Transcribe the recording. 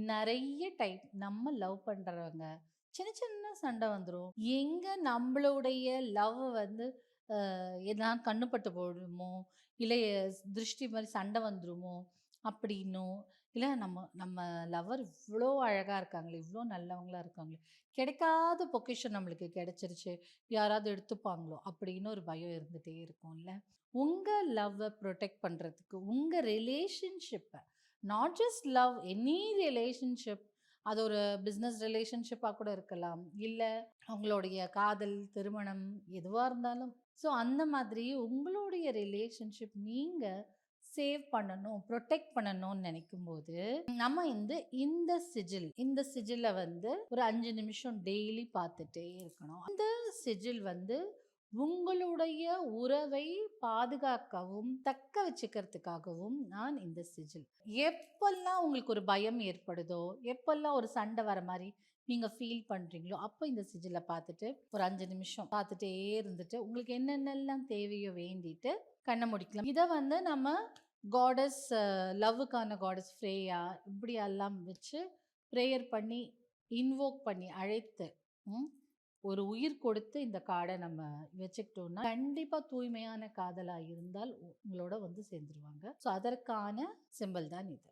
நெறைய டைம் நம்ம லவ் பண்றவங்க சின்ன சின்ன சண்டை வந்துரும். எங்க நம்மளுடைய லவ் வந்து எதனா கண்ணு பட்டு போயிடுமோ, இல்ல திருஷ்டி மாரி சண்டை வந்துருமோ அப்படின்னோ, இல்ல நம்ம நம்ம லவ்வர் இவ்ளோ அழகா இருக்காங்களே, இவ்ளோ நல்லவங்களா இருக்காங்களே, கிடைக்காத பொக்கிஷம் நம்மளுக்கு கிடைச்சிருச்சு. யாராவது எடுத்துப்பாங்களோ அப்படின்னு ஒரு பயம் இருந்துட்டே இருக்கும்ல. உங்க லவ்வ புரொடெக்ட் பண்றதுக்கு, உங்க ரிலேஷன்ஷிப்ப not just love, any relationship, அது ஒரு பிஸ்னஸ் ரிலேஷன்ஷிப்பா கூட இருக்கலாம். இல்ல அவங்களுடைய காதல், திருமணம் எதுவா இருந்தாலும். ஸோ அந்த மாதிரி உங்களுடைய ரிலேஷன்ஷிப் நீங்க சேவ் பண்ணணும், புரொடெக்ட் பண்ணணும்னு நினைக்கும்போது, நம்ம இந்த சிஜில வந்து ஒரு 5 நிமிஷம் டெய்லி பார்த்துட்டே இருக்கணும். அந்த சிஜில் வந்து உங்களுடைய உறவை பாதுகாக்கவும், தக்க வச்சுக்கிறதுக்காகவும் நான் இந்த சிஜில். எப்பல்லாம் உங்களுக்கு ஒரு பயம் ஏற்படுதோ, எப்பல்லாம் ஒரு சண்டை வர மாரி நீங்க ஃபீல் பண்றீங்களோ, அப்ப இந்த சிஜில பார்த்துட்டு, ஒரு 5 நிமிஷம் பார்த்துட்டே இருந்துட்டு, உங்களுக்கு என்னென்னலாம் தேவையோ வேண்டிட்டு கண்ண மூடிக்கலாம். இத வந்து நம்ம காடஸ் லவ்வுக்கான காடஸ் ஃப்ரேயா இப்படியெல்லாம் வச்சு ப்ரேயர் பண்ணி, இன்வோக் பண்ணி அழைத்து, ம் ஒரு உயிர் கொடுத்து இந்த கார்ட நம்ம வச்சுக்கிட்டோம்னா, கண்டிப்பா தூய்மையான காதலா இருந்தால் உங்களோட வந்து சேர்ந்துருவாங்க. ஸோ அதற்கான சிம்பல் தான் இது.